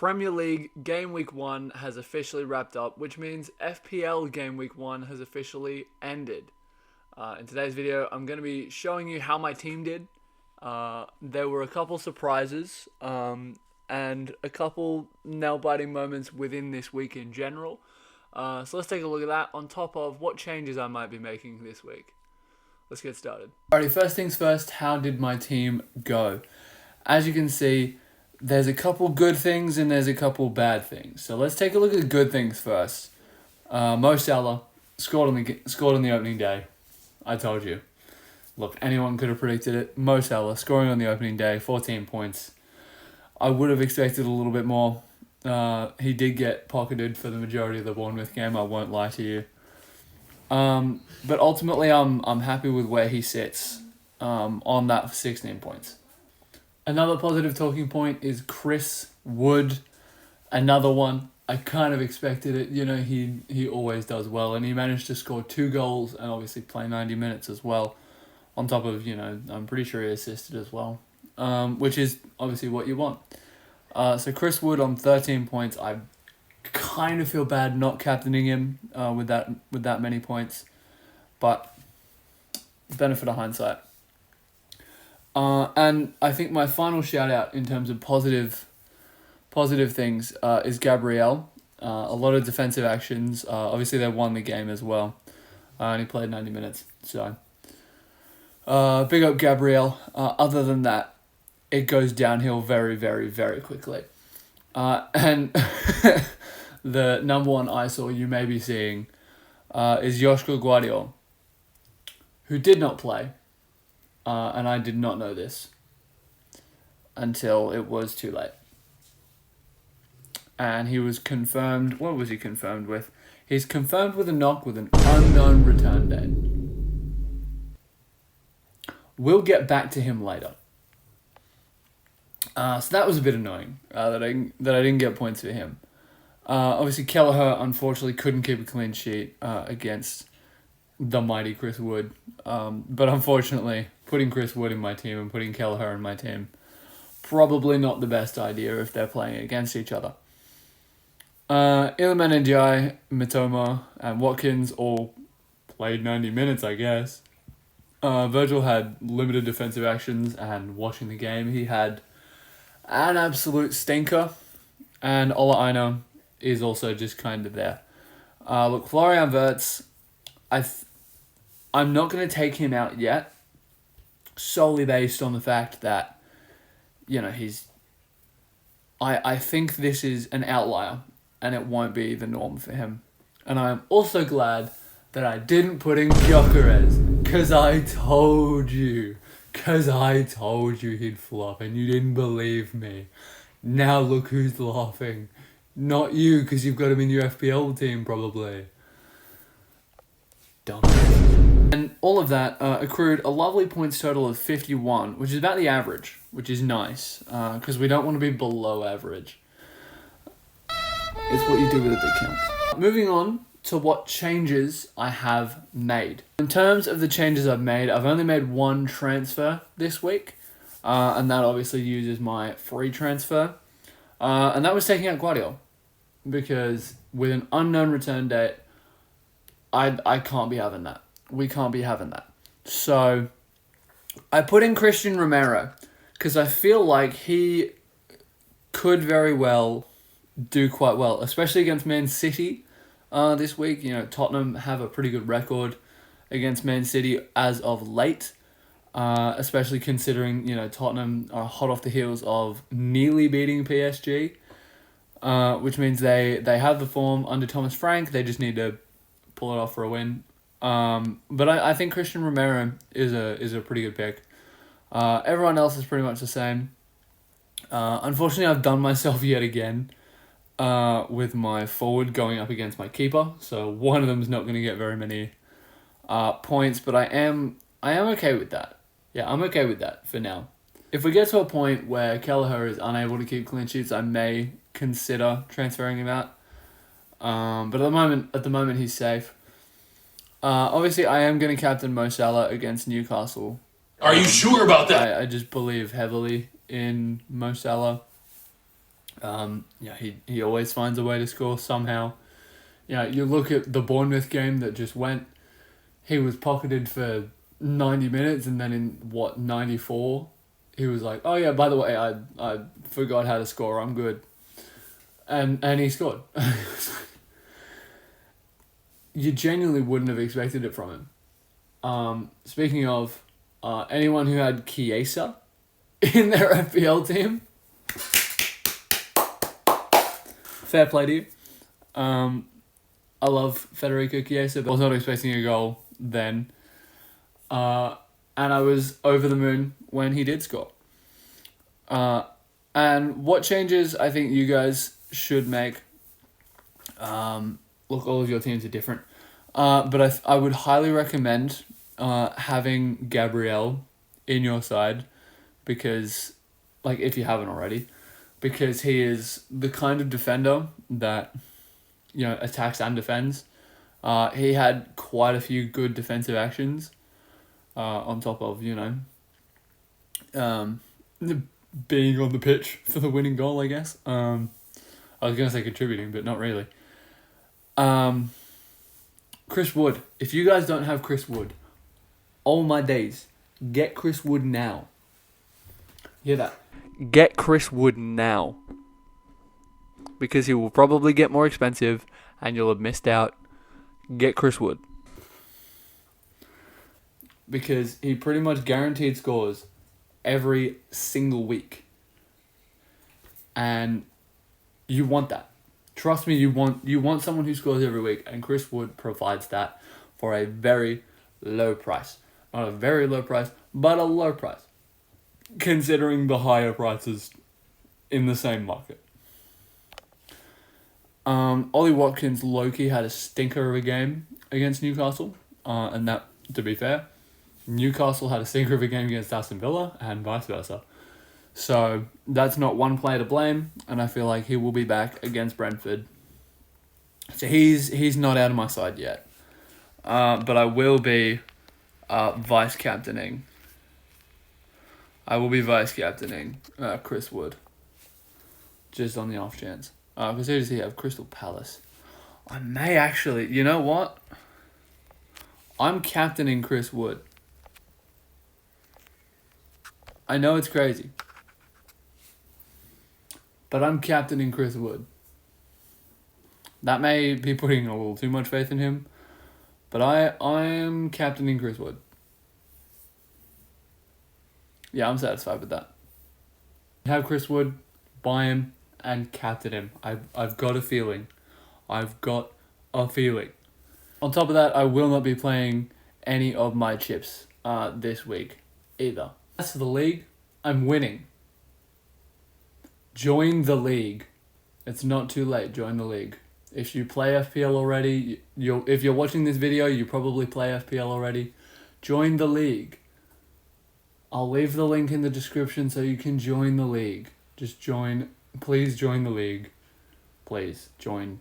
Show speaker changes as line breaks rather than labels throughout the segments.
Premier League Game Week 1 has officially wrapped up, which means FPL Game Week 1 has officially ended. In today's video, I'm going to be showing you how my team did. There were a couple surprises and a couple nail-biting moments within this week in general. So let's take a look at that on top of what changes I might be making this week. Let's get started. Alrighty, first things first, how did my team go? As you can see, there's a couple good things and there's a couple bad things. So let's take a look at the good things first. Mo Salah scored on the opening day. I told you. Look, anyone could have predicted it. Mo Salah scoring on the opening day, 14 points. I would have expected a little bit more. He did get pocketed for the majority of the Bournemouth game, I won't lie to you. But ultimately, I'm happy with where he sits on that 16 points. Another positive talking point is Chris Wood. Another one. I kind of expected it. You know, he always does well. And he managed to score 2 goals and obviously play 90 minutes as well. On top of, I'm pretty sure he assisted as well. Which is obviously what you want. So Chris Wood on 13 points. I kind of feel bad not captaining him with that many points. But benefit of hindsight. And I think my final shout out in terms of positive things is Gabriel. A lot of defensive actions. Obviously they won the game as well. And he played 90 minutes. So big up Gabriel. Other than that, it goes downhill very, very, very quickly. And the number one eyesore you may be seeing is Joshua Guardiola, who did not play. And I did not know this until it was too late. And he was confirmed. What was he confirmed with? He's confirmed with a knock with an unknown return date. We'll get back to him later. So that was a bit annoying that I didn't get points for him. Obviously, Kelleher unfortunately couldn't keep a clean sheet against the mighty Chris Wood. But unfortunately, putting Chris Wood in my team and putting Kelleher in my team, probably not the best idea if they're playing against each other. Iliman Ndiaye, Mitoma, and Watkins all played 90 minutes, I guess. Virgil had limited defensive actions and watching the game, he had an absolute stinker. And Ola Aina is also just kind of there. Look, Florian Wirtz, I'm not going to take him out yet, solely based on the fact that, I think this is an outlier, and it won't be the norm for him. And I am also glad that I didn't put in Gyökeres, because I told you he'd flop, and you didn't believe me. Now look who's laughing. Not you, because you've got him in your FPL team, probably. Dumb. And all of that accrued a lovely points total of 51, which is about the average, which is nice, because we don't want to be below average. It's what you do with a big count. Moving on to what changes I have made. In terms of the changes I've made, I've only made one transfer this week, and that obviously uses my free transfer, and that was taking out Guardiola, because with an unknown return date, I can't be having that. We can't be having that. So I put in Christian Romero because I feel like he could very well do quite well, especially against Man City this week. Tottenham have a pretty good record against Man City as of late, especially considering, Tottenham are hot off the heels of nearly beating PSG, which means they have the form under Thomas Frank. They just need to pull it off for a win. But I think Christian Romero is a pretty good pick. Everyone else is pretty much the same. Unfortunately, I've done myself yet again with my forward going up against my keeper. So one of them is not going to get very many points, but I am okay with that. Yeah, I'm okay with that for now. If we get to a point where Kelleher is unable to keep clean sheets, I may consider transferring him out. But at the moment he's safe. Obviously, I am going to captain Mo Salah against Newcastle.
Are you sure about that?
I just believe heavily in Mo Salah. Yeah, he always finds a way to score somehow. Yeah, you look at the Bournemouth game that just went. He was pocketed for 90 minutes, and then in 94, he was like, "Oh yeah, by the way, I forgot how to score. I'm good," and he scored. You genuinely wouldn't have expected it from him. Speaking of, anyone who had Chiesa in their FPL team, fair play to you. I love Federico Chiesa, but I was not expecting a goal then. And I was over the moon when he did score. And what changes I think you guys should make. Look, all of your teams are different. But I would highly recommend having Gabriel in your side, because, like, if you haven't already, because he is the kind of defender that, you know, attacks and defends. He had quite a few good defensive actions, on top of, you know, being on the pitch for the winning goal, I guess. I was going to say contributing, but not really. Chris Wood. If you guys don't have Chris Wood, all my days, get Chris Wood now. Hear that? Get Chris Wood now. Because he will probably get more expensive and you'll have missed out. Get Chris Wood. Because he pretty much guaranteed scores every single week. And you want that. Trust me, you want someone who scores every week, and Chris Wood provides that for a very low price. Not a very low price, but a low price, considering the higher prices in the same market. Ollie Watkins low-key had a stinker of a game against Newcastle, and that, to be fair, Newcastle had a stinker of a game against Aston Villa, and vice versa. So that's not one player to blame, and I feel like he will be back against Brentford. So he's not out of my side yet, but I will be vice captaining. Chris Wood, just on the off chance. Because who does he have? Crystal Palace. I may actually. You know what? I'm captaining Chris Wood. I know it's crazy, but I'm captaining Chris Wood. That may be putting a little too much faith in him, but I'm captaining Chris Wood. Yeah, I'm satisfied with that. Have Chris Wood, buy him, and captain him. I've got a feeling. On top of that, I will not be playing any of my chips this week either. As for the league, I'm winning. Join the league. It's not too late. Join the league. If you play FPL already, if you're watching this video, you probably play FPL already. Join the league. I'll leave the link in the description so you can join the league. Just join. Please join the league. Please join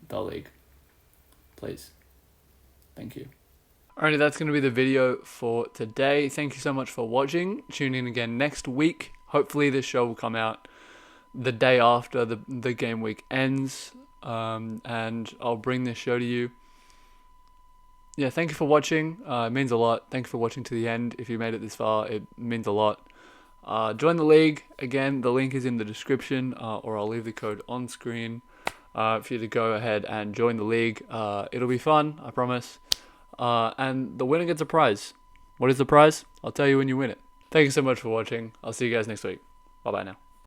the league. Please. Thank you. Alrighty, that's going to be the video for today. Thank you so much for watching. Tune in again next week. Hopefully this show will come out the day after the game week ends. And I'll bring this show to you. Yeah, thank you for watching. It means a lot. Thank you for watching to the end. If you made it this far, it means a lot. Join the league. Again, the link is in the description, or I'll leave the code on screen for you to go ahead and join the league. It'll be fun, I promise. And the winner gets a prize. What is the prize? I'll tell you when you win it. Thank you so much for watching. I'll see you guys next week. Bye-bye now.